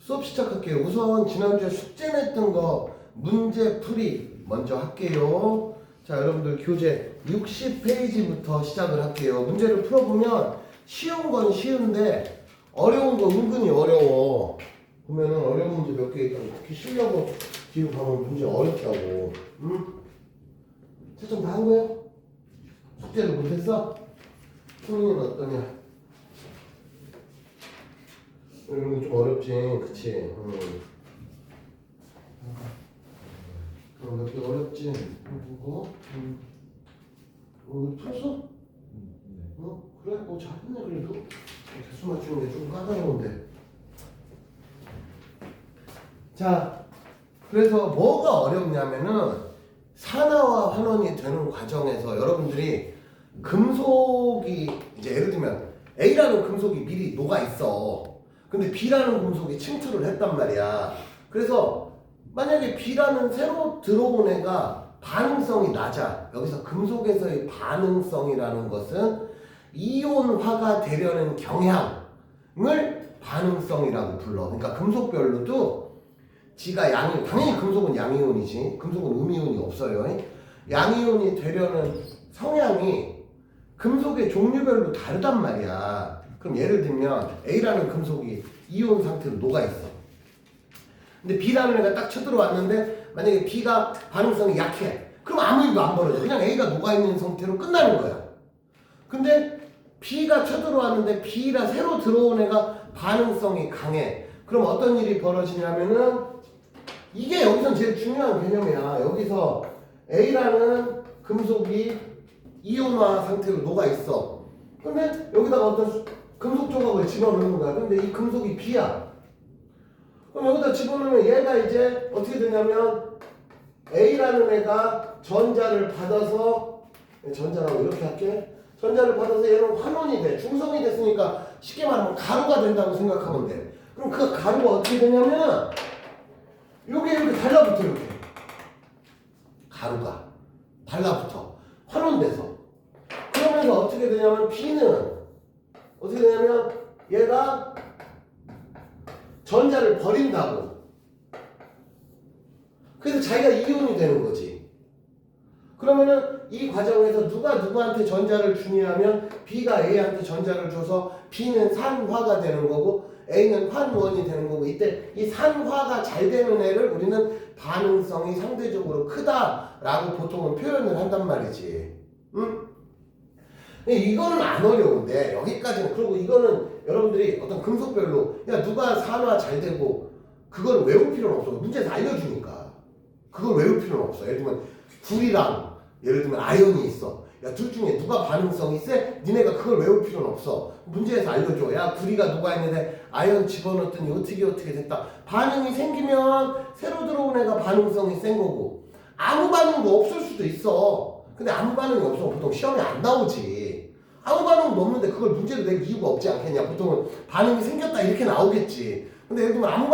수업 시작할게요. 우선 지난주에 숙제 냈던 거 문제 풀이 먼저 할게요. 자, 여러분들 교재 60페이지부터 시작을 할게요. 문제를 풀어보면 쉬운 건 쉬운데 어려운 거 은근히 어려워. 보면은 어려운 문제 몇 개 있다고. 특히 쉬려고 뒤로 가면 문제 어렵다고. 응? 채점 다 한 거예요? 숙제를 못했어? 수능은 어떠냐? 이런 거 좀 어렵지, 그치? 몇 개 어렵지? 이거? 이거 풀었어? 그래? 잘했네, 그래도. 대수 맞추는 게 좀 까다로운데. 자, 그래서 뭐가 어렵냐면은 산화와 환원이 되는 과정에서 여러분들이 금속이, 이제 예를 들면 A라는 금속이 미리 녹아 있어. 근데 B라는 금속이 침투를 했단 말이야. 그래서 만약에 B라는 새로 들어온 애가 반응성이 낮아. 여기서 금속에서의 반응성이라는 것은 이온화가 되려는 경향을 반응성이라고 불러. 그러니까 금속별로도 지가 당연히 금속은 양이온이지. 금속은 음이온이 없어요. 양이온이 되려는 성향이 금속의 종류별로 다르단 말이야. 그럼 예를 들면 A라는 금속이 이온 상태로 녹아있어. 근데 B라는 애가 딱 쳐들어왔는데 만약에 B가 반응성이 약해. 그럼 아무 일도 안 벌어져. 그냥 A가 녹아있는 상태로 끝나는 거야. 근데 B가 쳐들어왔는데 B라 새로 들어온 애가 반응성이 강해. 그럼 어떤 일이 벌어지냐면은 이게 여기서 제일 중요한 개념이야. 여기서 A라는 금속이 이온화 상태로 녹아있어. 근데 여기다가 어떤 금속 조각을 집어넣는 거야. 근데 이 금속이 B야. 그럼 여기다 집어넣으면 얘가 이제 어떻게 되냐면 A라는 애가 전자를 받아서, 전자라고 이렇게 할게. 전자를 받아서 얘는 환원이 돼. 중성이 됐으니까 쉽게 말하면 가루가 된다고 생각하면 돼. 그럼 그 가루가 어떻게 되냐면 요게 이렇게 달라붙어. 이렇게 가루가 달라붙어. 환원돼서. 그러면서 어떻게 되냐면 B는 어떻게 되냐면 얘가 전자를 버린다고. 그래서 자기가 이온이 되는 거지. 그러면은 이 과정에서 누가 누구한테 전자를 주냐면 B가 A한테 전자를 줘서 B는 산화가 되는 거고 A는 환원이 되는 거고, 이때 이 산화가 잘 되는 애를 우리는 반응성이 상대적으로 크다라고 보통은 표현을 한단 말이지. 응? 이거는 안 어려운데 여기까지는. 그리고 이거는 여러분들이 어떤 금속별로 야 누가 산화 잘 되고 그걸 외울 필요는 없어. 문제에서 알려주니까 그걸 외울 필요는 없어. 예를 들면 굴이랑 예를 들면 아연이 있어. 야 둘 중에 누가 반응성이 세? 니네가 그걸 외울 필요는 없어. 문제에서 알려줘. 야 구리가 녹아있는데 아연 집어넣었더니 어떻게 됐다. 반응이 생기면 새로 들어온 애가 반응성이 센 거고 아무 반응도 없을 수도 있어. 근데 아무 반응이 없으면 보통 시험에 안 나오지. 아무 반응도 없는데 그걸 문제로 낼 이유가 없지 않겠냐. 보통은 반응이 생겼다 이렇게 나오겠지. 근데 예를 들면 아무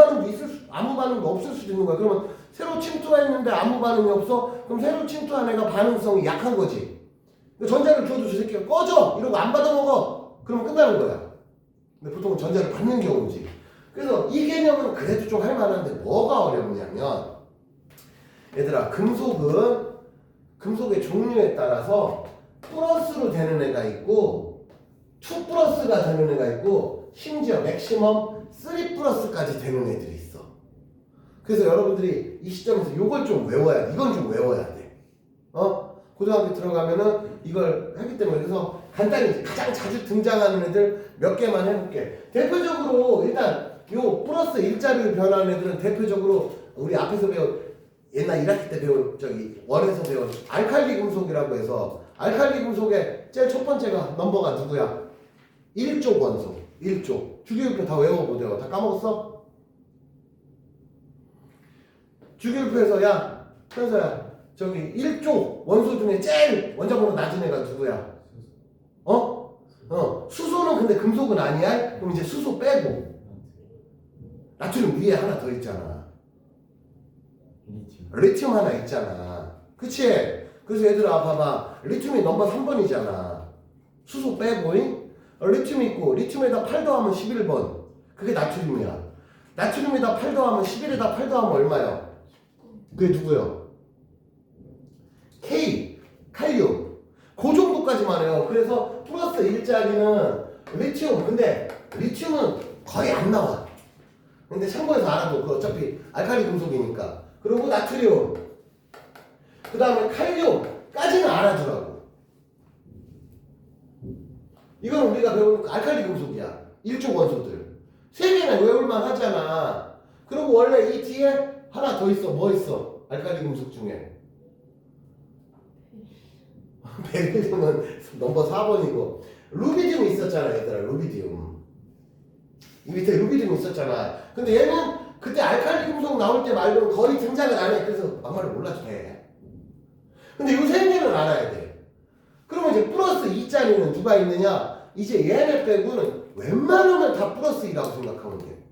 반응도 없을 수도 있는 거야. 그러면 새로 침투했는데 아무 반응이 없어? 그럼 새로 침투한 애가 반응성이 약한 거지. 전자를 줘도 저 새끼가 꺼져! 이러고 안 받아먹어! 그러면 끝나는 거야. 근데 보통은 전자를 받는 경우지. 그래서 이 개념은 그래도 좀 할만한데 뭐가 어렵냐면 얘들아, 금속의 종류에 따라서 플러스로 되는 애가 있고 2 플러스가 되는 애가 있고 심지어 맥시멈 3 플러스까지 되는 애들이 있어. 그래서 여러분들이 이 시점에서 이걸 좀 외워야 돼. 이건 좀 외워야 돼. 고등학교 들어가면은 이걸 하기 때문에. 그래서 간단히 가장 자주 등장하는 애들 몇 개만 해볼게. 대표적으로 일단 요 플러스 일자리로 변하는 애들은 대표적으로 우리 앞에서 배운 옛날 1학기 때 배운 원에서 배운 알칼리 금속이라고 해서, 알칼리 금속의 제일 첫 번째가 넘버가 누구야? 1족 원소. 1족. 주기율표 다 외워보세요. 다 까먹었어? 주기율표에서 야 현서야 1족 원소 중에 제일 원자번호 낮은 애가 누구야? 수소는 근데 금속은 아니야? 그럼 이제 수소 빼고 나트륨 위에 하나 더 있잖아. 리튬 하나 있잖아. 그치? 그래서 얘들아 봐봐. 리튬이 넘버 3번이잖아. 수소 빼고 리튬 있고 리튬에다 8 더하면 11번. 그게 나트륨이야. 나트륨에다 8 더하면 11에다 8 더하면 얼마요? 그게 누구요? K, 칼륨. 그 정도까지만 해요. 그래서 플러스 1짜리는 리튬. 근데 리튬은 거의 안 나와. 근데 참고해서 알아도 그 어차피 알칼리 금속이니까. 그리고 나트륨. 그 다음에 칼륨까지는 알아두라고. 이건 우리가 배우는 알칼리 금속이야. 일종 원소들. 세 개나 외울만 하잖아. 그리고 원래 이 뒤에 하나 더 있어. 뭐 있어? 알칼리 금속 중에. 베릴륨은 넘버 4번이고. 루비디움 있었잖아, 얘들아. 루비디움. 이 밑에 루비디움 있었잖아. 근데 얘는 그때 알칼리 금속 나올 때 말고는 거의 등장을 안 해. 그래서 막말을 몰라도 돼. 근데 이 세 개는 알아야 돼. 그러면 이제 플러스 2짜리는 누가 있느냐? 이제 얘네 빼고는 웬만하면 다 플러스 2라고 생각하면 돼.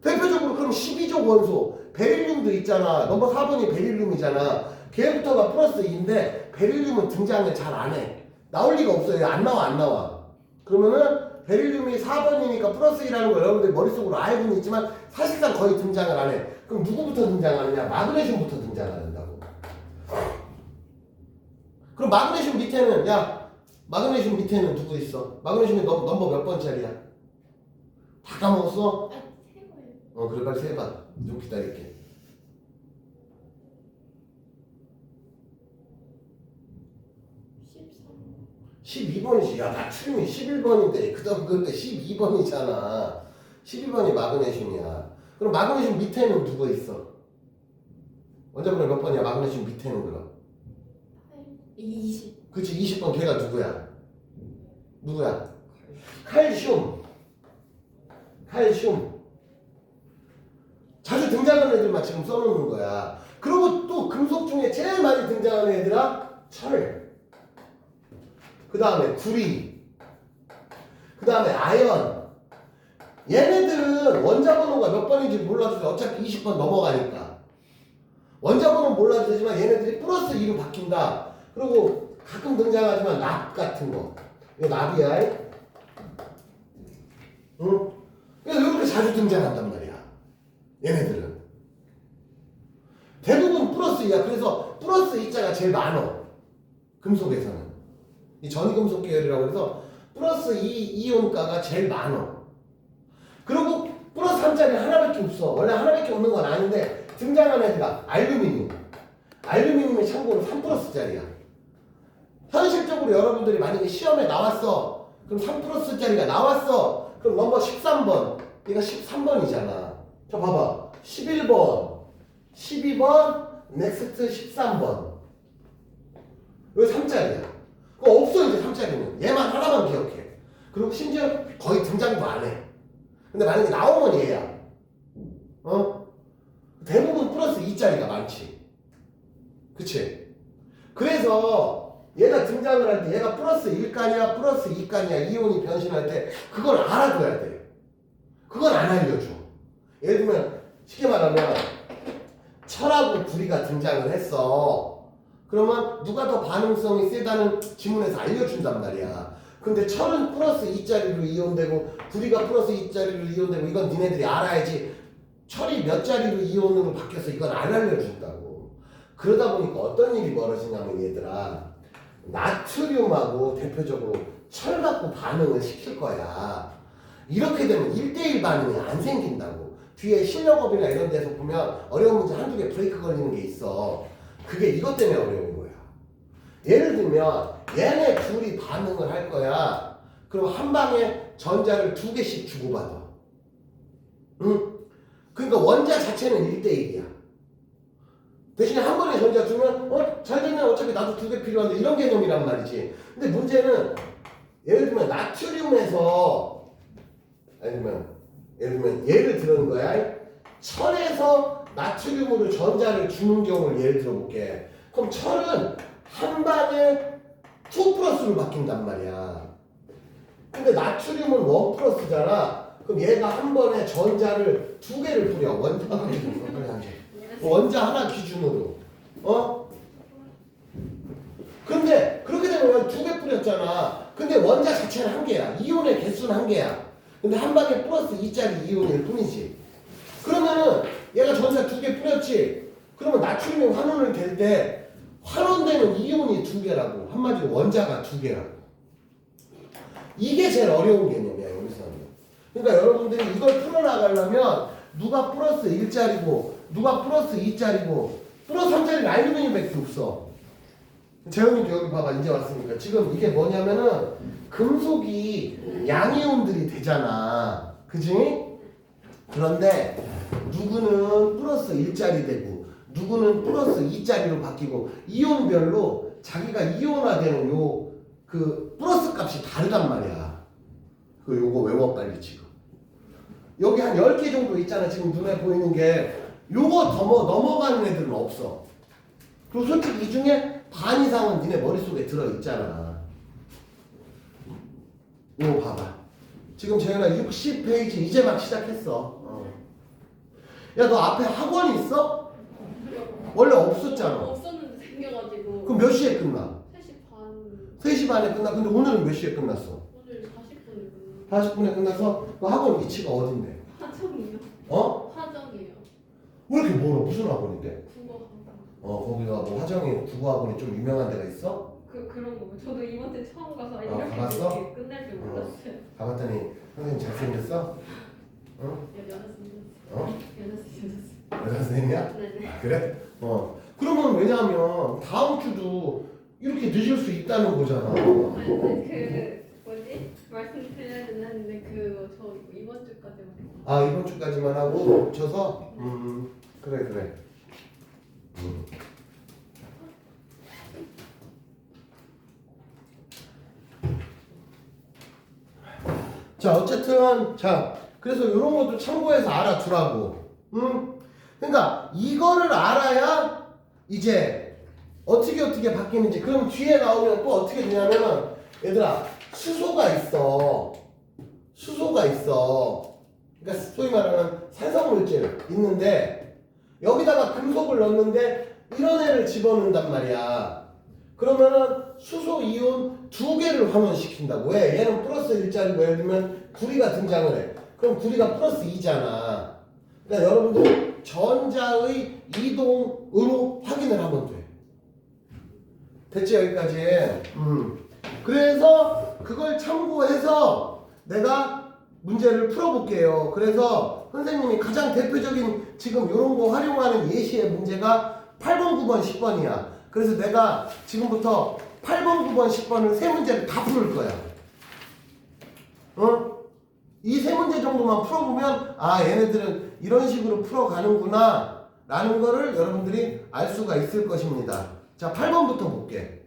대표적으로 그럼 12족 원소 베릴륨도 있잖아. 넘버 4번이 베릴륨이잖아. 걔부터가 플러스 2인데 베릴륨은 등장을 잘 안 해. 나올 리가 없어요. 안 나와. 그러면은 베릴륨이 4번이니까 플러스 2라는 걸 여러분들 머릿속으로 알고는 있지만 사실상 거의 등장을 안 해. 그럼 누구부터 등장하느냐? 마그네슘부터 등장한다고. 그럼 마그네슘 밑에는 마그네슘 밑에는 누구 있어? 마그네슘이 넘버 몇 번짜리야? 다 까먹었어? 그래 빨리 세봐. 좀 기다릴게. 12번이지. 야, 나트륨이 11번인데 그다음 근데 12번이잖아. 12번이 마그네슘이야. 그럼 마그네슘 밑에는 누구 있어? 원자번호 몇 번이야? 마그네슘 밑에는 그럼? 20. 그치, 20번 걔가 누구야? 칼슘. 자주 등장하는 애들만 지금 써놓는 거야. 그리고 또 금속 중에 제일 많이 등장하는 애들아 철. 그 다음에 구리. 그 다음에 아연. 얘네들은 원자번호가 몇 번인지 몰라도 어차피 20번 넘어가니까. 원자번호는 몰라도 되지만 얘네들이 플러스 2로 바뀐다. 그리고 가끔 등장하지만 납 같은 거. 이거 납이야. 응? 그래서 이렇게 자주 등장한단 말이야. 얘네들은. 대부분 플러스 2야. 그래서 플러스 2자가 제일 많어. 금속에서는. 이 전이금속 계열이라고 해서 플러스 2이온가가 제일 많어. 그리고 플러스 3짜리 하나밖에 없어. 원래 하나밖에 없는 건 아닌데 등장하는 애가 알루미늄. 알루미늄이 참고로 3 플러스짜리야. 현실적으로 여러분들이 만약에 시험에 나왔어. 그럼 3 플러스짜리가 나왔어. 그럼 넘버 13번. 얘가 13번이잖아. 자 봐봐. 11번, 12번, 넥스트 13번. 왜 3짜리야? 그거 없어 이제 3짜리는. 얘만 하나만 기억해. 그리고 심지어 거의 등장도 안 해. 근데 만약에 나오면 얘야. 대부분 플러스 2짜리가 많지. 그치? 그래서 얘가 등장을 할 때 얘가 플러스 1칸이야 플러스 2칸이야 이온이 변신할 때 그걸 알아둬야 돼. 그건 안 알려줘. 예를 들면 쉽게 말하면 철하고 구리가 등장을 했어. 그러면 누가 더 반응성이 세다는 지문에서 알려준단 말이야. 근데 철은 플러스 2짜리로 이온되고 구리가 플러스 2짜리로 이온되고 이건 니네들이 알아야지. 철이 몇 짜리로 이온으로 바뀌어서 이건 안 알려준다고. 그러다 보니까 어떤 일이 벌어지냐면 얘들아 나트륨하고 대표적으로 철 갖고 반응을 시킬 거야. 이렇게 되면 1대1 반응이 안 생긴다고. 뒤에 실력업이나 이런 데서 보면 어려운 문제 한두 개 브레이크 걸리는 게 있어. 그게 이것 때문에 어려운 거야. 예를 들면 얘네 둘이 반응을 할 거야. 그럼 한 방에 전자를 2개씩 주고받아. 응? 그러니까 원자 자체는 1대1이야. 대신에 한 번에 전자 주면 잘 되면 어차피 나도 2개 필요한데 이런 개념이란 말이지. 근데 문제는 예를 들면 나트륨에서 예를 들은 거야. 철에서 나트륨으로 전자를 주는 경우를 예를 들어볼게. 그럼 철은 한 방에 2 플러스로 바뀐단 말이야. 근데 나트륨은 1 플러스잖아. 그럼 얘가 한 번에 전자를 2개를 뿌려. 원자 하나 기준으로. 근데 그렇게 되면 2개 뿌렸잖아. 근데 원자 자체는 1개야. 이온의 개수는 1개야. 근데 한 방에 플러스 2짜리 이온일 뿐이지. 그렇지. 그러면 나트륨이 환원을 될 때 환원되는 이온이 2개라고. 한마디로 원자가 2개라고. 이게 제일 어려운 개념이야 여기서는. 그러니까 여러분들이 이걸 풀어나가려면 누가 플러스 1짜리고 누가 플러스 2짜리고 플러스 3짜리는 알루미늄밖에 없어. 재현이도 여기 봐봐. 이제 왔으니까. 지금 이게 뭐냐면은 금속이 양이온들이 되잖아. 그지? 그런데 누구는 플러스 1짜리 되고 누구는 플러스 2짜리로 바뀌고 이온별로 자기가 이온화되는 요 그 플러스 값이 다르단 말이야. 그 요거 외워 빨리 지금. 여기 한 10개 정도 있잖아. 지금 눈에 보이는 게. 요거 더 뭐 넘어가는 애들은 없어. 그리고 솔직히 이 중에 반 이상은 니네 머릿속에 들어있잖아. 이거 봐봐. 지금 재현아 60페이지 이제 막 시작했어. 야, 너 앞에 학원 있어? 원래 없었잖아. 없었는데 생겨가지고. 그럼 몇 시에 끝나? 3시 반. 3시 반에 끝나. 근데 오늘은 몇 시에 끝났어? 오늘 40분에 끝나. 40분에 끝나서 그 학원 위치가 어딘데? 화정이요. 어? 화정이요. 왜 이렇게 멀어? 무슨 학원인데? 국어 학원. 거기가 뭐 화정이 국어학원이 좀 유명한 데가 있어? 그런 거. 저도 이번 때 처음 가서 가봤어? 이렇게 끝날 줄 몰랐어요. 가봤더니 선생님 잘생겼어? 응? 여자 여자 선생님이야? 네네. 아, 그래? 그러면 왜냐하면 다음 주도 이렇게 늦을 수 있다는 거잖아. 아니 그 뭐지? 말씀드려야 되는데 저 이번 주까지만. 아, 이번 주까지만 하고 쳐서? 그래. 자, 어쨌든 그래서 이런 것도 참고해서 알아두라고. 그러니까 이거를 알아야 이제 어떻게 바뀌는지. 그럼 뒤에 나오면 또 어떻게 되냐면은 얘들아 수소가 있어. 그러니까 소위 말하는 산성물질 있는데 여기다가 금속을 넣는데 이런 애를 집어넣는단 말이야. 그러면은 수소 이온 2개를 환원시킨다고. 왜? 얘는 플러스 1짜리고 예를 들면 구리가 등장을 해. 그럼 구리가 플러스 2잖아. 그러니까 여러분들 전자의 이동으로 확인을 하면 돼. 됐지 여기까지? 그래서 그걸 참고해서 내가 문제를 풀어볼게요. 그래서 선생님이 가장 대표적인 지금 이런 거 활용하는 예시의 문제가 8번, 9번, 10번이야. 그래서 내가 지금부터 8번, 9번, 10번을 세 문제를 다 풀을 거야. 이 세 문제 정도만 풀어보면 얘네들은 이런 식으로 풀어가는구나 라는 거를 여러분들이 알 수가 있을 것입니다. 자, 8번부터 볼게.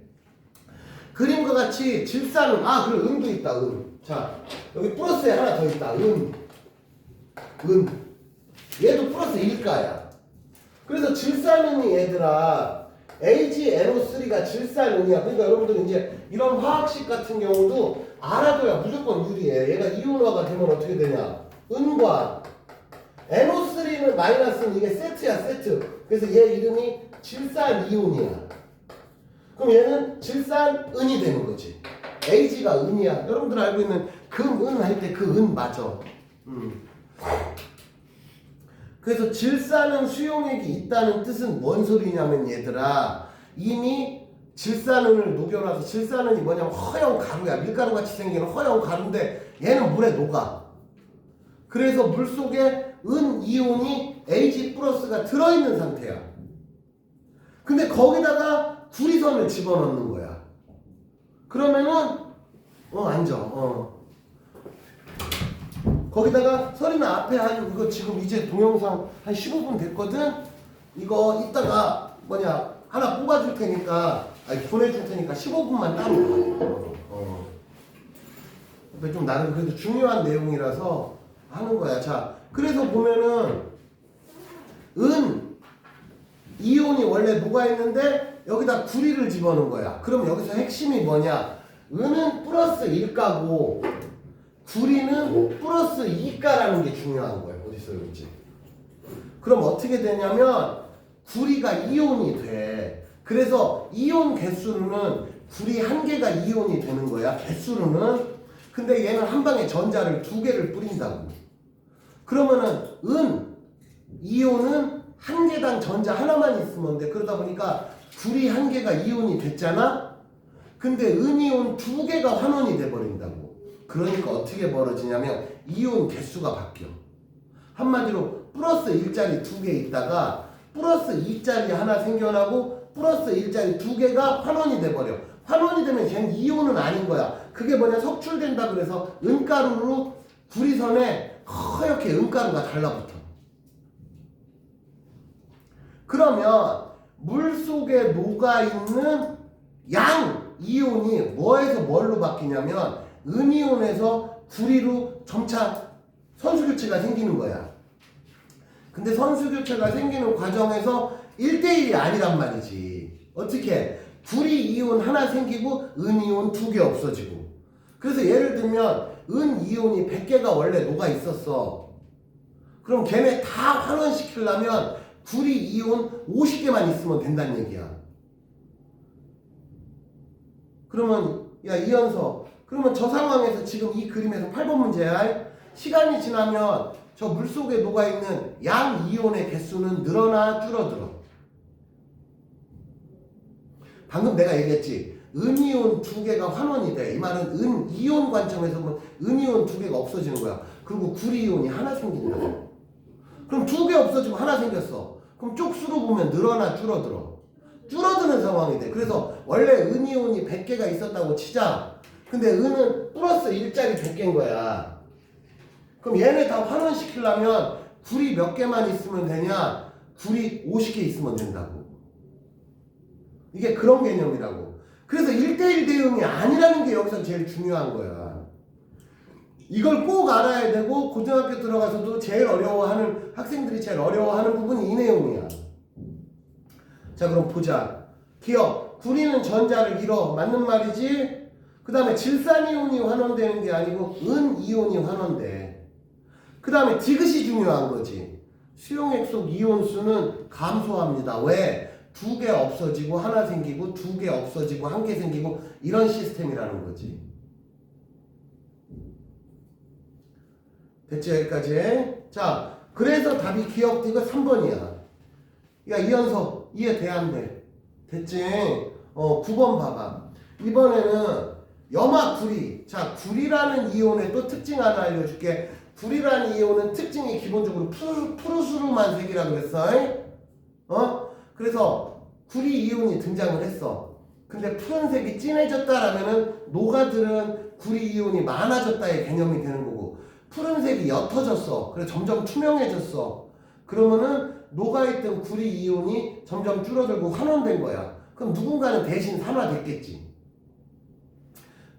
그림과 같이 질산은 그리고 은도 있다. 자, 여기 플러스에 하나 더 있다. 얘도 플러스 1가야. 그래서 질산은이 얘들아 AgNO3가 질산은이야. 그러니까 여러분들 이제 이런 화학식 같은 경우도 알아둬야 무조건 유리해. 얘가 이온화가 되면 어떻게 되냐? 은과 NO3는 마이너스는 이게 세트야, 세트. 그래서 얘 이름이 질산이온이야. 그럼 얘는 질산은이 되는 거지. Ag가 은이야. 여러분들 알고 있는 금은 할 때 그 은 맞아. 그래서 질산은 수용액이 있다는 뜻은 뭔 소리냐면 얘들아 이미 질산은을 녹여놔서 질산은이 뭐냐면 허용 가루야. 밀가루같이 생기는 허용 가루인데 얘는 물에 녹아. 그래서 물속에 은 이온이 Ag 플러스가 들어있는 상태야. 근데 거기다가 구리선을 집어넣는 거야. 그러면은 앉아. 거기다가 설이나 앞에 이거 지금 이제 동영상 한 15분 됐거든? 이거 이따가 하나 뽑아줄 테니까 보내줄 테니까 15분만 따로 봐. 좀 나는 그래도 중요한 내용이라서 하는 거야. 자, 그래서 보면은 이온이 원래 녹아있는데 여기다 구리를 집어넣은 거야. 그럼 여기서 핵심이 뭐냐? 은은 플러스 1가고 구리는 플러스 2가라는 게 중요한 거예요. 어디서 여기지? 그럼 어떻게 되냐면 구리가 이온이 돼. 그래서 이온 개수로는 구리 1개가 이온이 되는 거야. 개수로는. 근데 얘는 한 방에 전자를 2개를 뿌린다고. 그러면은 이온은 한 개당 전자 하나만 있으면 돼. 그러다 보니까 구리 한 개가 이온이 됐잖아? 근데 은이온 두 개가 환원이 돼버린다고. 그러니까 어떻게 벌어지냐면 이온 개수가 바뀌어. 한마디로 플러스 1짜리 두 개 있다가 플러스 2짜리 하나 생겨나고 플러스 1짜리 두 개가 환원이 돼버려. 환원이 되면 걔는 이온은 아닌 거야. 그게 뭐냐, 석출된다 그래서 은가루로 구리선에 허옇게 은가루가 달라붙어. 그러면 물 속에 녹아있는 양 이온이 뭐에서 뭘로 바뀌냐면 은이온에서 구리로 점차 선수교체가 생기는 거야. 근데 선수교체가 생기는 과정에서 1대1이 아니란 말이지. 어떻게? 구리 이온 하나 생기고 은이온 두 개 없어지고. 그래서 예를 들면 은이온이 100개가 원래 녹아 있었어. 그럼 걔네 다 환원시키려면 구리 이온 50개만 있으면 된다는 얘기야. 그러면 야 이현서, 그러면 저 상황에서 지금 이 그림에서 8번 문제야. 시간이 지나면 저 물속에 녹아있는 양 이온의 개수는 늘어나 줄어들어? 방금 내가 얘기했지. 은이온 두 개가 환원이 돼. 이 말은 은이온 관점에서 보면 은이온 두 개가 없어지는 거야. 그리고 구리이온이 하나 생긴다. 그럼 두 개 없어지고 하나 생겼어. 그럼 쪽수로 보면 늘어나 줄어들어? 줄어드는 상황이 돼. 그래서 원래 은이온이 100개가 있었다고 치자. 근데 은은 플러스 1짜리 100개인 거야. 그럼 얘네 다 환원시키려면 구리 몇 개만 있으면 되냐? 구리 50개 있으면 된다고. 이게 그런 개념이라고. 그래서 1대1 대응이 아니라는 게 여기서 제일 중요한 거야. 이걸 꼭 알아야 되고 고등학교 들어가서도 제일 어려워하는, 학생들이 제일 어려워하는 부분이 이 내용이야. 자, 그럼 보자. 기억. 구리는 전자를 잃어. 맞는 말이지? 그 다음에 질산이온이 환원되는 게 아니고 은이온이 환원돼. 그 다음에 디귿이 중요한 거지. 수용액 속 이온수는 감소합니다. 왜? 두 개 없어지고 하나 생기고 두 개 없어지고 한 개 생기고 이런 시스템이라는 거지. 됐지? 여기까지. 자, 그래서 답이 기억 디귿 3번이야. 야 이현서 이해 돼 안 돼? 됐지? 9번 봐봐. 이번에는 염화구리. 자, 구리라는 이온의 또 특징 하나 알려줄게. 구리라는 이온은 특징이 기본적으로 푸르스름한 색이라 그랬어. 그래서 구리 이온이 등장을 했어. 근데 푸른색이 진해졌다라면은 녹아들은 구리 이온이 많아졌다의 개념이 되는 거고, 푸른색이 옅어졌어. 그래서 점점 투명해졌어. 그러면은 녹아있던 구리 이온이 점점 줄어들고 환원된 거야. 그럼 누군가는 대신 산화됐겠지.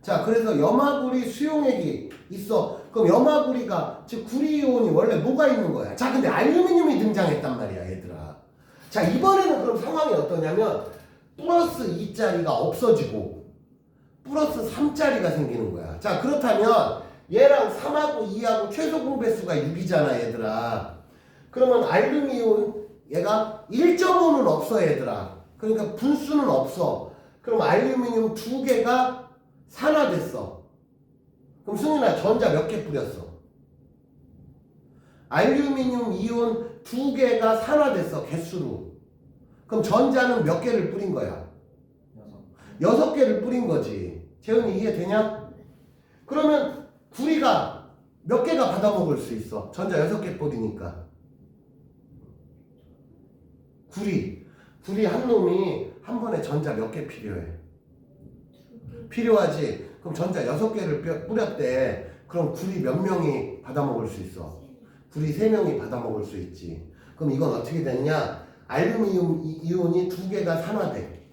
자, 그래서 염화구리 수용액이 있어. 그럼 염화구리가, 즉 구리 이온이 원래 녹아있는 거야. 자, 근데 알루미늄이 등장했단 말이야, 얘들아. 자, 이번에는 그럼 상황이 어떠냐면 플러스 2짜리가 없어지고 플러스 3짜리가 생기는 거야. 자, 그렇다면 얘랑 3하고 2하고 최소 공배수가 6이잖아, 얘들아. 그러면 알루미늄 얘가 1.5는 없어, 얘들아. 그러니까 분수는 없어. 그럼 알루미늄 두 개가 산화됐어. 그럼 승윤아, 전자 몇 개 뿌렸어? 알루미늄 이온 두 개가 산화됐어, 개수로. 그럼 전자는 몇 개를 뿌린 거야? 6개를 뿌린 거지. 재훈이 이해되냐? 그러면 구리가 몇 개가 받아먹을 수 있어? 전자 6개 뿌리니까. 구리 한 놈이 한 번에 전자 몇 개 필요해? 필요하지. 그럼 전자 6개를 뿌렸대. 그럼 구리 몇 명이 받아먹을 수 있어? 구리 3명이 받아먹을 수 있지. 그럼 이건 어떻게 되느냐? 알루미늄 이온이 2개가 산화돼.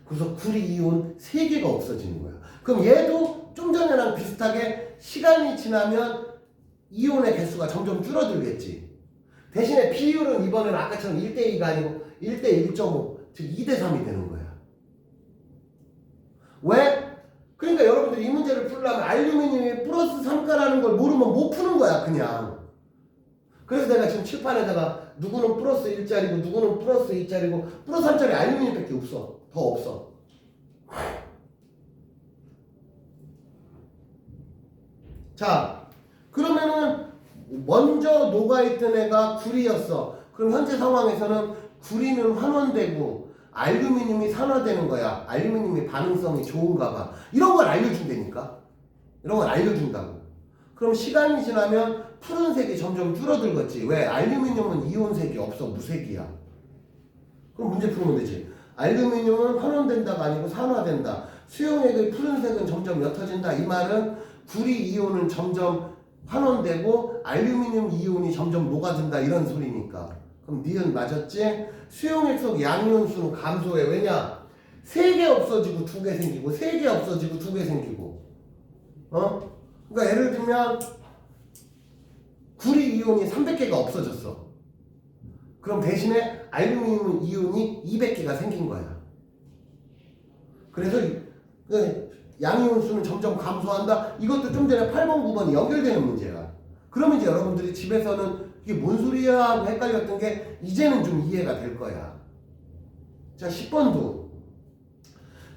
그래서 구리 이온 3개가 없어지는 거야. 그럼 얘도 좀 전이랑 비슷하게 시간이 지나면 이온의 개수가 점점 줄어들겠지. 대신에 비율은 이번에는 아까처럼 1대2가 아니고 1대1.5, 즉 2대3이 되는 거야. 왜? 그러니까 여러분들이 이 문제를 풀려면 알루미늄이 플러스 3가라는 걸 모르면 못 푸는 거야, 그냥. 그래서 내가 지금 칠판에다가 누구는 플러스 1짜리고 누구는 플러스 2짜리고 플러스 3짜리 알루미늄밖에 없어. 더 없어. 자, 그러면은 먼저 녹아있던 애가 구리였어. 그럼 현재 상황에서는 구리는 환원되고 알루미늄이 산화되는 거야. 알루미늄이 반응성이 좋은가 봐. 이런 걸 알려준다니까. 이런 걸 알려준다고. 그럼 시간이 지나면 푸른색이 점점 줄어들겠지. 왜? 알루미늄은 이온색이 없어. 무색이야. 그럼 문제 풀면 되지. 알루미늄은 환원된다가 아니고 산화된다. 수용액의 푸른색은 점점 옅어진다. 이 말은 구리 이온은 점점 환원되고 알루미늄 이온이 점점 녹아든다. 이런 소리니까. 그럼 니은 맞았지? 수용액 속 양이온수는 감소해. 왜냐? 3개 없어지고 2개 생기고 3개 없어지고 2개 생기고. 그러니까 예를 들면 구리 이온이 300개가 없어졌어. 그럼 대신에 알루미늄 이온이 200개가 생긴 거야. 그래서 양이온수는 점점 감소한다. 이것도 좀 전에 8번, 9번이 연결되는 문제야. 그러면 이제 여러분들이 집에서는 이게 뭔 소리야 하고 헷갈렸던 게 이제는 좀 이해가 될 거야. 자, 10번도.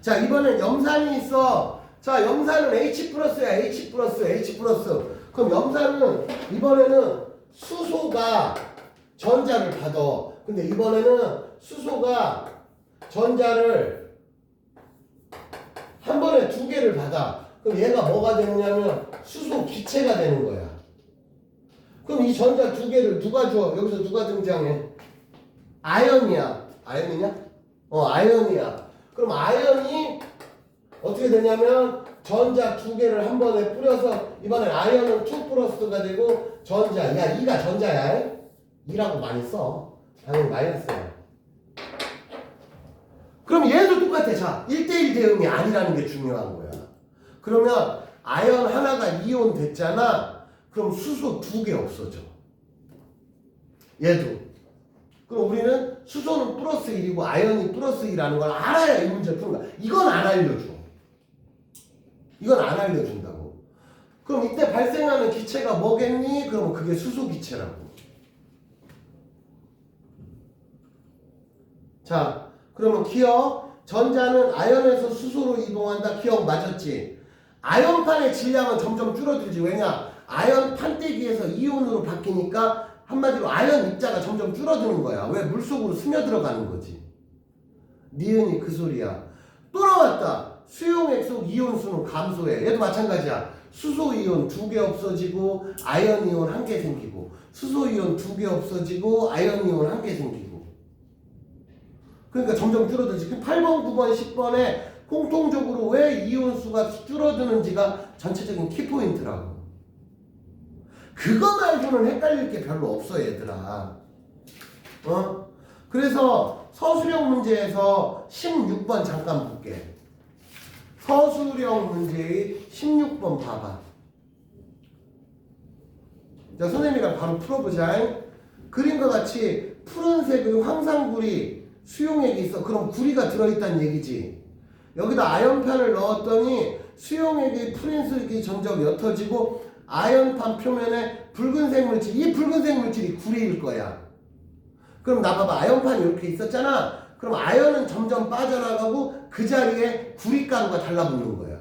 자, 이번엔 염산이 있어. 자, 염산은 H 플러스야. H 플러스, H 플러스. 그럼 염산은 이번에는 수소가 전자를 받아. 근데 이번에는 수소가 전자를 한 번에 2개를 받아. 그럼 얘가 뭐가 되느냐면 수소 기체가 되는 거야. 그럼 이 전자 2개를 누가 줘? 여기서 누가 등장해? 아연이야. 아연이냐? 아연이야. 그럼 아연이 어떻게 되냐면 전자 2개를 한 번에 뿌려서 이번엔 아연은 2 플러스가 되고 전자, 야 2가 전자야. 2라고 많이 써. 당연히 마이너스야. 그럼 얘도 똑같아. 자, 1대1 대응이 아니라는 게 중요한 거야. 그러면 아연 하나가 이온 됐잖아. 그럼 수소 2개 없어져. 얘도. 그럼 우리는 수소는 플러스 1이고 아연이 플러스 2라는 걸 알아야 이 문제 푸는 거야. 이건 안 알려줘. 이건 안 알려준다고. 그럼 이때 발생하는 기체가 뭐겠니? 그러면 그게 수소 기체라고. 자, 그러면 기억. 전자는 아연에서 수소로 이동한다. 기억 맞았지? 아연판의 질량은 점점 줄어들지. 왜냐? 아연 판때기에서 이온으로 바뀌니까 한마디로 아연 입자가 점점 줄어드는 거야. 왜? 물속으로 스며들어가는 거지. 니은이 그 소리야. 또 나왔다. 수용액 속 이온수는 감소해. 얘도 마찬가지야. 수소 이온 2개 없어지고 아연 이온 1개 생기고 수소 이온 2개 없어지고 아연 이온 1개 생기고. 그러니까 점점 줄어들지. 8번, 9번, 10번에 공통적으로 왜 이온수가 줄어드는지가 전체적인 키포인트라고. 그거 말고는 헷갈릴 게 별로 없어 얘들아. 그래서 서술형 문제에서 16번 잠깐 볼게. 서술형 문제의 16번 봐봐. 자, 선생님이랑 바로 풀어보자. 그림과 같이 푸른색의 황산구리 수용액이 있어. 그럼 구리가 들어있다는 얘기지. 여기다 아연판을 넣었더니 수용액의 푸른색이 점점 옅어지고 아연판 표면에 붉은색 물질, 이 붉은색 물질이 구리일 거야. 그럼 나 봐봐. 아연판이 이렇게 있었잖아. 그럼 아연은 점점 빠져나가고 그 자리에 구리가루가 달라붙는 거야.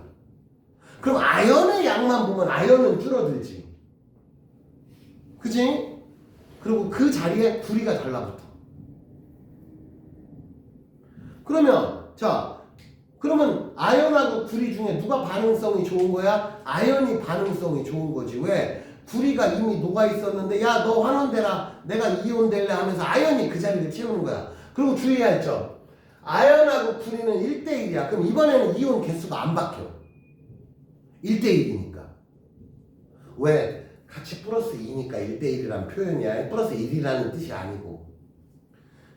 그럼 아연의 양만 보면 아연은 줄어들지. 그지? 그리고 그 자리에 구리가 달라붙어. 그러면 자, 그러면 아연하고 구리 중에 누가 반응성이 좋은 거야? 아연이 반응성이 좋은 거지. 왜? 구리가 이미 녹아 있었는데 야 너 환원되라 내가 이온 될래 하면서 아연이 그 자리를 채우는 거야. 그리고 주의할 점, 아연하고 구리는 1대1이야. 그럼 이번에는 이온 개수가 안 바뀌어. 1대1이니까. 왜? 같이 플러스 2니까 1대1이라는 표현이야. 플러스 1이라는 뜻이 아니고.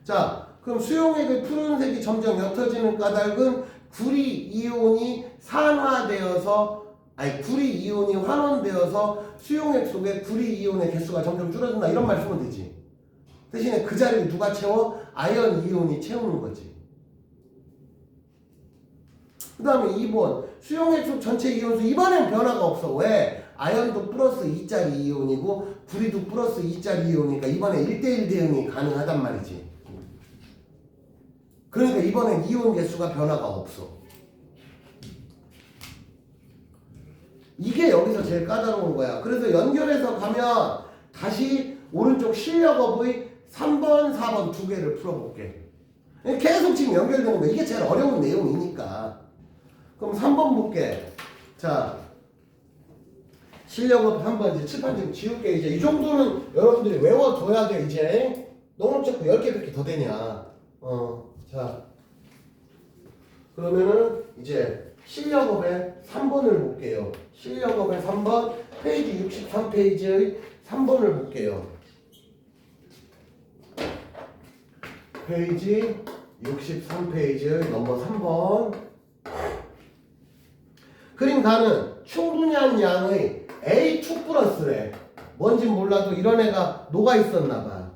자, 그럼 수용액의 푸른색이 점점 옅어지는 까닭은 구리 이온이 산화되어서, 아니 구리 이온이 환원되어서 수용액 속에 구리 이온의 개수가 점점 줄어든다. 이런 말 쓰면 되지. 대신에 그 자리를 누가 채워? 아연 이온이 채우는 거지. 그 다음에 2번 수용액 속 전체 이온수. 이번엔 변화가 없어. 왜? 아연도 플러스 2짜리 이온이고 구리도 플러스 2짜리 이온이니까 이번에 1대1 대응이 가능하단 말이지. 그러니까 이번엔 이온 개수가 변화가 없어. 이게 여기서 제일 까다로운 거야. 그래서 연결해서 가면 다시 오른쪽 실력업의 3번, 4번 두 개를 풀어볼게. 계속 지금 연결되는 거야. 이게 제일 어려운 내용이니까. 그럼 3번 볼게. 자, 실력업 한번 이제 칠판 좀 지울게. 이제 이 정도는 여러분들이 외워둬야 돼. 이제 너무 자꾸 10개, 100개 더 되냐. 자, 그러면은 이제 실력업의 3번을 볼게요. 실력업의 3번, 페이지 63페이지의 3번을 볼게요. 페이지 63페이지의 넘버 3번. 그림 가는 충분한 양의 A2 플러스래. 뭔진 몰라도 이런 애가 녹아 있었나봐.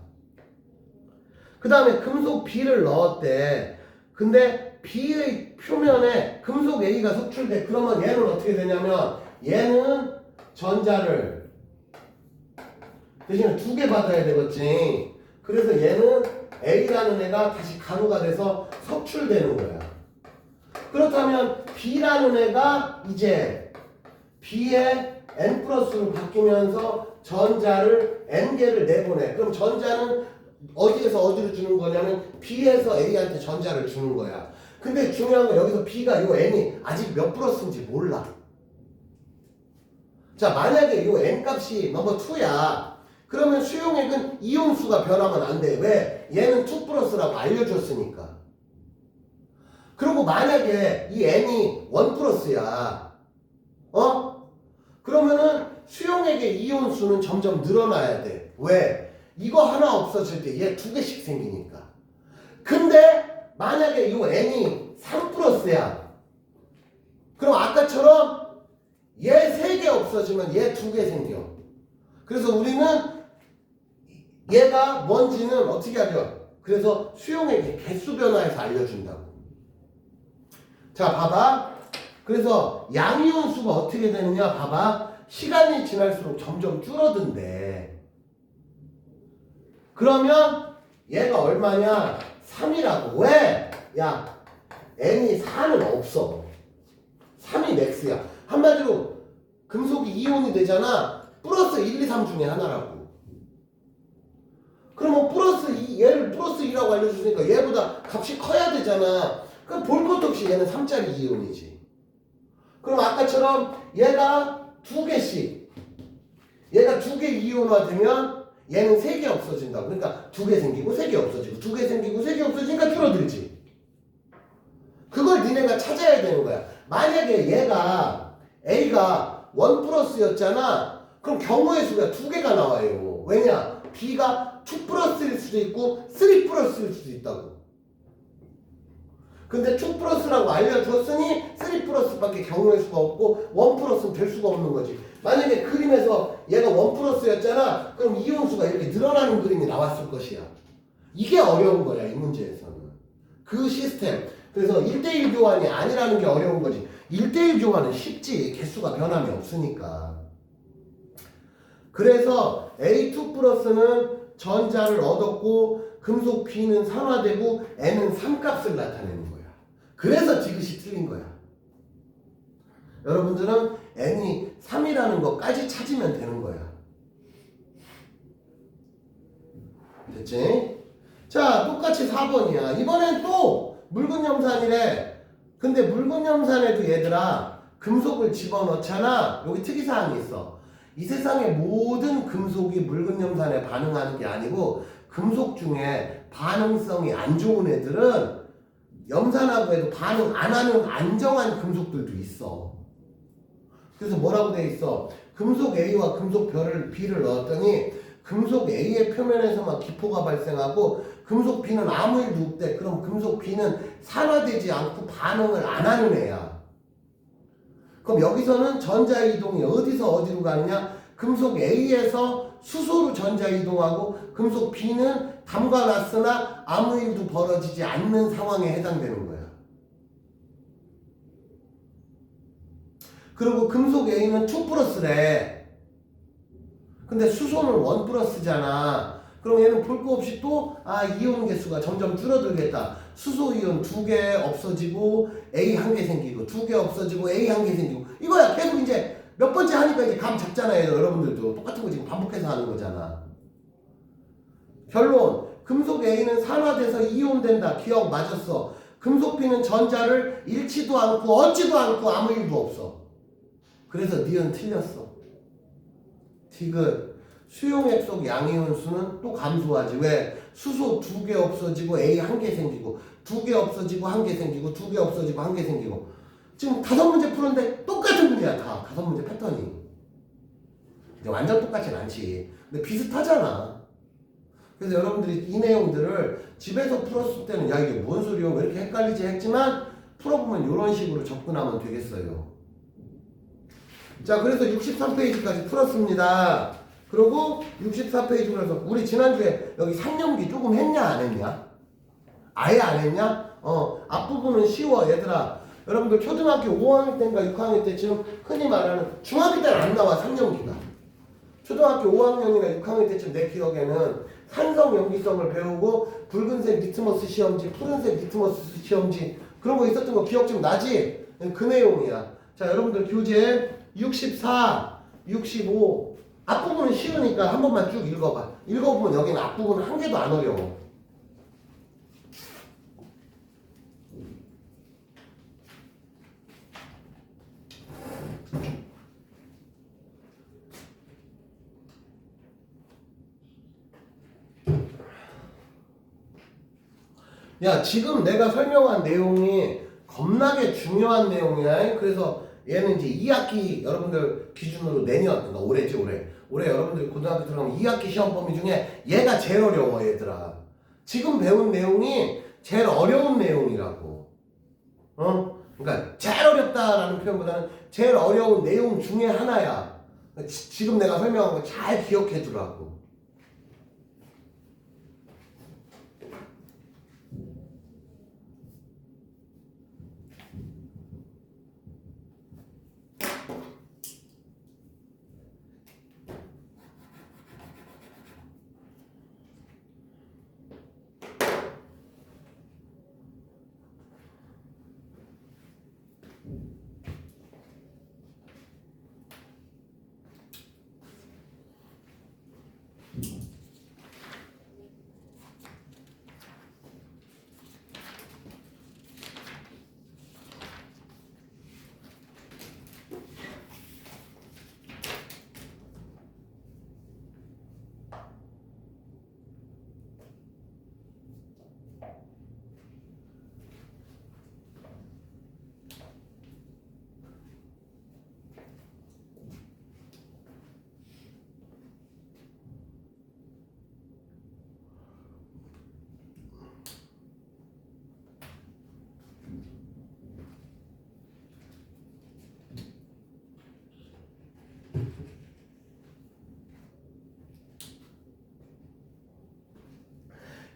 그 다음에 금속 B를 넣었대. 근데 B의 표면에 금속 A가 속출돼. 그러면 얘는 어떻게 되냐면 얘는 전자를 대신에 두 개 받아야 되겠지. 그래서 얘는 A라는 애가 다시 간호가 돼서 석출되는 거야. 그렇다면 B라는 애가 이제 B의 N 플러스로 바뀌면서 전자를 N개를 내보내. 그럼 전자는 어디에서 어디로 주는 거냐면 B에서 A한테 전자를 주는 거야. 근데 중요한 건 여기서 B가 요 N이 아직 몇 플러스인지 몰라. 자, 만약에 요 N 값이 넘버 2야. 그러면 수용액은 이온수가 변하면 안 돼. 왜? 얘는 2 플러스라고 알려줬으니까. 그리고 만약에 이 N이 1 플러스야. 그러면은 수용액의 이온수는 점점 늘어나야 돼. 왜? 이거 하나 없어질 때 얘 두 개씩 생기니까. 근데 만약에 이 N이 3 플러스야. 그럼 아까처럼 얘 세 개 없어지면 얘 두 개 생겨. 그래서 우리는 얘가 뭔지는 어떻게 하죠? 그래서 수용액의 개수 변화에서 알려준다고. 자, 봐봐. 그래서 양이온수가 어떻게 되느냐 봐봐. 시간이 지날수록 점점 줄어든대. 그러면 얘가 얼마냐? 3이라고. 왜? 야, N이 4는 없어. 3이 맥스야. 한마디로 금속이 이온이 되잖아. 플러스 1, 2, 3 중에 하나라고. 그러면 플러스 2, 얘를 플러스 2라고 알려주니까 얘보다 값이 커야 되잖아. 그럼 볼 것도 없이 얘는 3짜리 이온이지. 그럼 아까처럼 얘가 두 개씩, 얘가 두 개 이온화 되면 얘는 세 개 없어진다고. 그러니까 두 개 생기고 세 개 없어지고 두 개 생기고 세 개 없어지니까 줄어들지. 그걸 니네가 찾아야 되는 거야. 만약에 얘가 A가 1 플러스였잖아. 그럼 경우의 수가 두 개가 나와요. 왜냐? B가 2 플러스일 수도 있고 3 플러스일 수도 있다고. 근데 2 플러스라고 알려줬으니 3 플러스밖에 경우의 수가 없고 1 플러스는 될 수가 없는 거지. 만약에 그림에서 얘가 1 플러스였잖아. 그럼 이온수가 이렇게 늘어나는 그림이 나왔을 것이야. 이게 어려운 거야, 이 문제에서는. 그 시스템. 그래서 1대1 교환이 아니라는 게 어려운 거지. 1대1 교환은 쉽지. 개수가 변함이 없으니까. 그래서 A2 플러스는 전자를 얻었고 금속 B는 산화되고 N은 3값을 나타내는 거야. 그래서 디귿이 틀린 거야. 여러분들은 N이 3이라는 것까지 찾으면 되는 거야. 됐지? 자, 똑같이 4번이야. 이번엔 또 묽은염산이래. 근데 묽은염산에도 얘들아 금속을 집어넣잖아. 여기 특이사항이 있어. 이 세상의 모든 금속이 묽은염산에 반응하는 게 아니고 금속 중에 반응성이 안 좋은 애들은 염산하고 해도 반응 안 하는 안정한 금속들도 있어. 그래서 뭐라고 돼 있어? 금속 A와 금속 B를 넣었더니 금속 A의 표면에서만 기포가 발생하고 금속 B는 아무 일도 없대. 그럼 금속 B는 산화되지 않고 반응을 안 하는 애야. 그럼 여기서는 전자 이동이 어디서 어디로 가느냐? 금속 A에서 수소로 전자 이동하고 금속 B는 담가놨으나 아무 일도 벌어지지 않는 상황에 해당되는 거야. 그리고 금속 A는 2 플러스래. 근데 수소는 1 플러스잖아. 그럼 얘는 볼 거 없이 또 이온 개수가 점점 줄어들겠다. 수소 이온 2개 없어지고 A 1개 생기고 2개 없어지고 A 1개 생기고 이거야. 계속 이제 몇 번째 하니까 이제 감 잡잖아요. 여러분들도 똑같은 거 지금 반복해서 하는 거잖아. 결론. 금속 A는 산화돼서 이온된다. 기억 맞았어. 금속 B는 전자를 잃지도 않고 얻지도 않고 아무 일도 없어. 그래서 니은 틀렸어. 디귿. 수용액 속 양이온 수는 또 감소하지. 왜? 수소 2개 없어지고 A 1개 생기고 2개 없어지고 1개 생기고 2개 없어지고 1개 생기고 지금 5문제 푸는데 똑같은 문제야. 다 5문제 패턴이. 이제 완전 똑같진 않지. 근데 비슷하잖아. 그래서 여러분들이 이 내용들을 집에서 풀었을 때는 야 이게 뭔 소리야 왜 이렇게 헷갈리지 했지만 풀어보면 이런 식으로 접근하면 되겠어요. 자 그래서 63페이지까지 풀었습니다. 그리고 64페이지 그래서 우리 지난주에 여기 산연기 조금 했냐 안 했냐? 아예 안 했냐? 앞부분은 쉬워 얘들아. 여러분들 초등학교 5학년 때인가 6학년 때쯤 흔히 말하는 중학교 때는 안 나와 산연기가. 초등학교 5학년이나 6학년 때쯤 내 기억에는 산성 염기성을 배우고 붉은색 리트머스 시험지, 푸른색 리트머스 시험지 그런 거 있었던 거 기억 좀 나지? 그 내용이야. 자 여러분들 교재 64, 65 앞부분은 쉬우니까 한 번만 쭉 읽어봐. 읽어보면 여기는 앞부분은 한 개도 안 어려워. 야 지금 내가 설명한 내용이 겁나게 중요한 내용이야. 그래서 얘는 이제 2학기 여러분들 기준으로 내년 그러니까 올해지 올해 여러분들 고등학교 들어가면 2학기 시험 범위 중에 얘가 제일 어려워 얘들아. 지금 배운 내용이 제일 어려운 내용이라고. 그러니까 제일 어렵다라는 표현보다는 제일 어려운 내용 중에 하나야. 지금 내가 설명한 거 잘 기억해 두라고.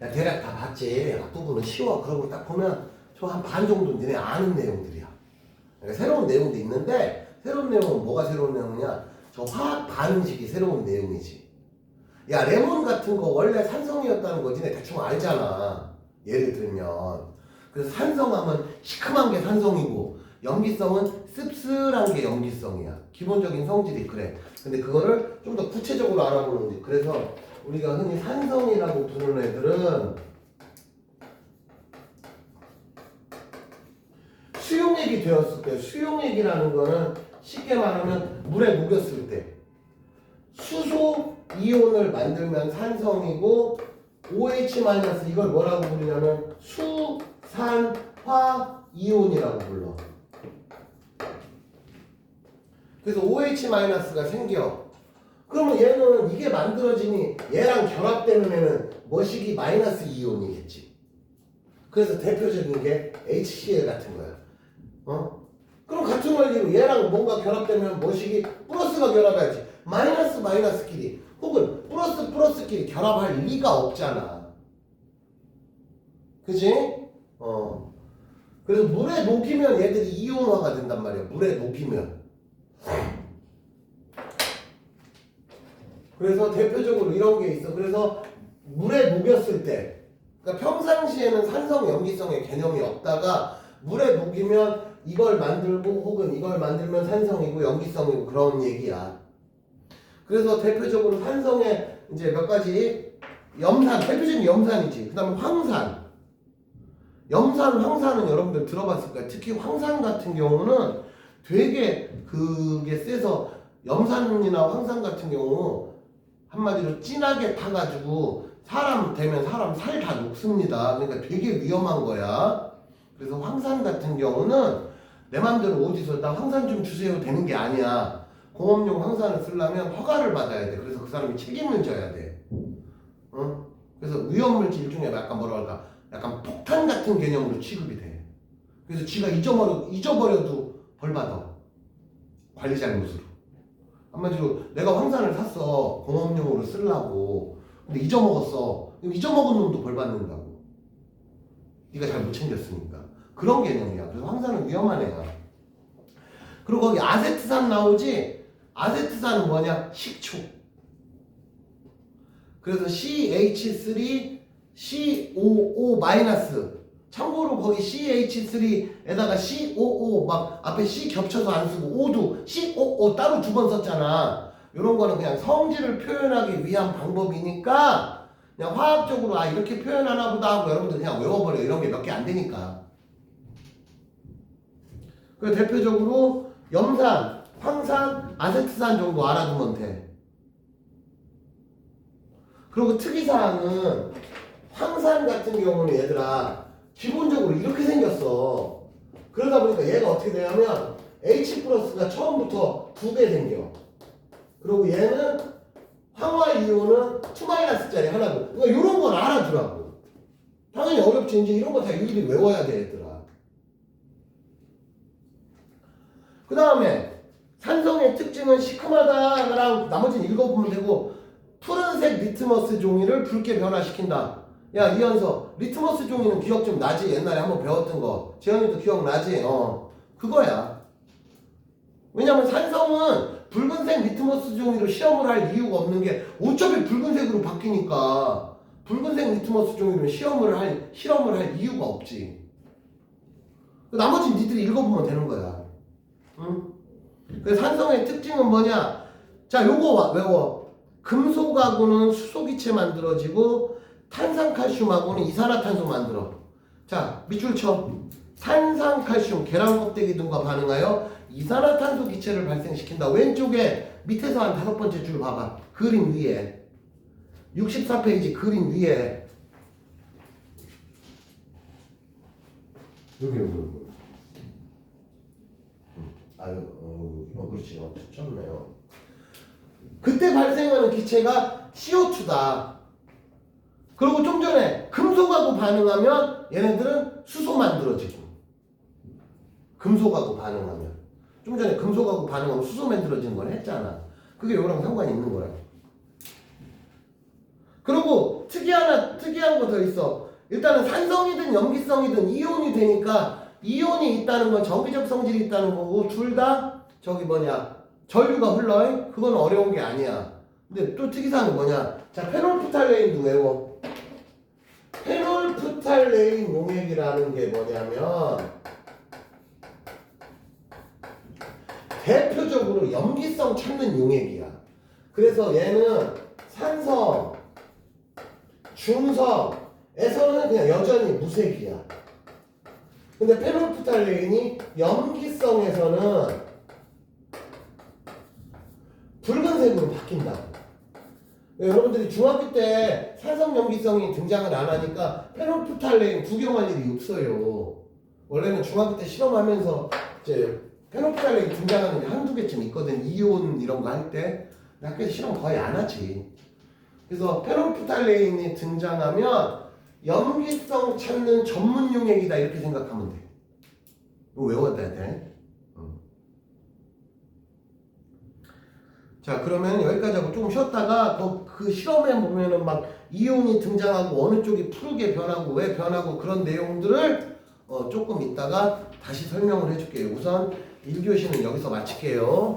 야, 대략 다 봤지. 앞부분은 쉬워. 그러고 딱 보면 저 한 반 정도 니네 아는 내용들이야. 그러니까 새로운 내용도 있는데 새로운 내용은 뭐가 새로운 내용이냐? 저 화학 반응식이 새로운 내용이지. 야 레몬 같은 거 원래 산성이었다는 거 니네 대충 알잖아. 예를 들면 그래서 산성하면 시큼한 게 산성이고 염기성은 씁쓸한 게 염기성이야. 기본적인 성질이 그래. 근데 그거를 좀 더 구체적으로 알아보는 거지. 그래서 우리가 흔히 산성이라고 부르는 애들은 수용액이 되었을 때, 수용액이라는 거는 쉽게 말하면 물에 녹였을 때 수소 이온을 만들면 산성이고 OH- 이걸 뭐라고 부르냐면 수산화 이온이라고 불러. 그래서 OH-가 생겨. 그러면 얘는 이게 만들어지니 얘랑 결합되는 애는 머시기 마이너스 이온이겠지. 그래서 대표적인 게 HCl 같은 거야. 그럼 같은 원리로 얘랑 뭔가 결합되면 머시기 플러스가 결합해야지. 마이너스끼리 혹은 플러스끼리 결합할 리가 없잖아. 그지? 그래서 물에 녹이면 얘들이 이온화가 된단 말이야. 물에 녹이면. 그래서 대표적으로 이런 게 있어. 그래서 물에 녹였을 때, 그러니까 평상시에는 산성 염기성의 개념이 없다가 물에 녹이면 이걸 만들고 혹은 이걸 만들면 산성이고 염기성이고 그런 얘기야. 그래서 대표적으로 산성의 이제 몇 가지 염산, 대표적인 염산이지. 그 다음에 황산. 염산, 황산은 여러분들 들어봤을 거예요. 특히 황산 같은 경우는 되게 그게 세서 염산이나 황산 같은 경우 한마디로 진하게 타가지고 사람 되면 사람 살 다 녹습니다. 그러니까 되게 위험한 거야. 그래서 황산 같은 경우는 내 맘대로 어디서 나 황산 좀 주세요 되는 게 아니야. 공업용 황산을 쓰려면 허가를 받아야 돼. 그래서 그 사람이 책임을 져야 돼. 그래서 위험물질 중에 약간 뭐라 할까? 약간 폭탄 같은 개념으로 취급이 돼. 그래서 지가 잊어버려도 벌 받아. 관리 잘못으로. 한마디로 내가 황산을 샀어. 공업용으로 쓰려고. 근데 잊어먹었어. 그럼 잊어먹은 놈도 벌 받는다고. 네가 잘 못 챙겼으니까. 그런 개념이야. 그래서 황산은 위험한 애야. 그리고 거기 아세트산 나오지? 아세트산은 뭐냐? 식초. 그래서 CH3, COO-. 참고로 거기 CH3에다가 COO 막 앞에 C 겹쳐서 안 쓰고 O도 COO 따로 두 번 썼잖아. 이런 거는 그냥 성질을 표현하기 위한 방법이니까 그냥 화학적으로 이렇게 표현하나 보다 하고 여러분들 그냥 외워버려. 이런 게 몇 개 안 되니까. 그래서 대표적으로 염산, 황산, 아세트산 정도 알아두면 돼. 그리고 특이사항은 황산 같은 경우는 얘들아 기본적으로 이렇게 생겼어. 그러다 보니까 얘가 어떻게 되냐면 H 플러스가 처음부터 2배 생겨. 그리고 얘는 황화 이온은 2-짜리 하나고. 그러니까 이런 건 알아두라고. 당연히 어렵지. 이제 이런 거 다 일일이 외워야 돼 얘들아. 그 다음에 산성의 특징은 시큼하다랑 나머지는 읽어보면 되고 푸른색 리트머스 종이를 붉게 변화시킨다. 야 이현서 리트머스 종이는 기억 좀 나지? 옛날에 한번 배웠던 거 재현이도 기억나지? 그거야. 왜냐면 산성은 붉은색 리트머스 종이로 시험을 할 이유가 없는 게 어차피 붉은색으로 바뀌니까 붉은색 리트머스 종이로 실험을 할 이유가 없지. 나머지는 니들이 읽어보면 되는 거야. 응? 그래서 산성의 특징은 뭐냐? 자 요거 외워. 금속하고는 수소기체 만들어지고 탄산칼슘하고는 이산화탄소 만들어. 자 밑줄 쳐. 산산칼슘 계란 껍데기 등과 반응하여 이산화탄소 기체를 발생시킨다. 왼쪽에 밑에서 한 5번째 줄 봐봐. 그림 위에 64페이지 그림 위에 여기 그렇지. 쳤네요. 그때 발생하는 기체가 CO2다. 그리고 좀 전에 금속하고 반응하면 얘네들은 수소 만들어지고. 금속하고 반응하면. 좀 전에 금속하고 반응하면 수소 만들어지는 걸 했잖아. 그게 이거랑 상관이 있는 거야. 그리고 특이한 거 더 있어. 일단은 산성이든 염기성이든 이온이 되니까 이온이 있다는 건 정기적 성질이 있다는 거고 둘 다 전류가 흘러. 그건 어려운 게 아니야. 근데 또 특이사항이 뭐냐? 자, 페놀프탈레인도 외워. 페놀프탈레인 용액이라는 게 뭐냐면 대표적으로 염기성 찾는 용액이야. 그래서 얘는 산성, 중성에서는 그냥 여전히 무색이야. 근데 페놀프탈레인이 염기성에서는 붉은색으로 바뀐다고. 여러분들이 중학교 때 산성 염기성이 등장을 안 하니까 페놀프탈레인 구경할 일이 없어요. 원래는 중학교 때 실험하면서 이제 페놀프탈레인 등장하는 게 한두 개쯤 있거든. 이온 이런 거 할 때. 학교에서 실험 거의 안 하지. 그래서 페놀프탈레인이 등장하면 염기성 찾는 전문 용액이다 이렇게 생각하면 돼. 이거 외워야 돼. 자 그러면 여기까지 하고 조금 쉬었다가 그 실험에 보면은 막 이온이 등장하고 어느 쪽이 푸르게 변하고 왜 변하고 그런 내용들을 조금 이따가 다시 설명을 해줄게요. 우선 1교시는 여기서 마칠게요.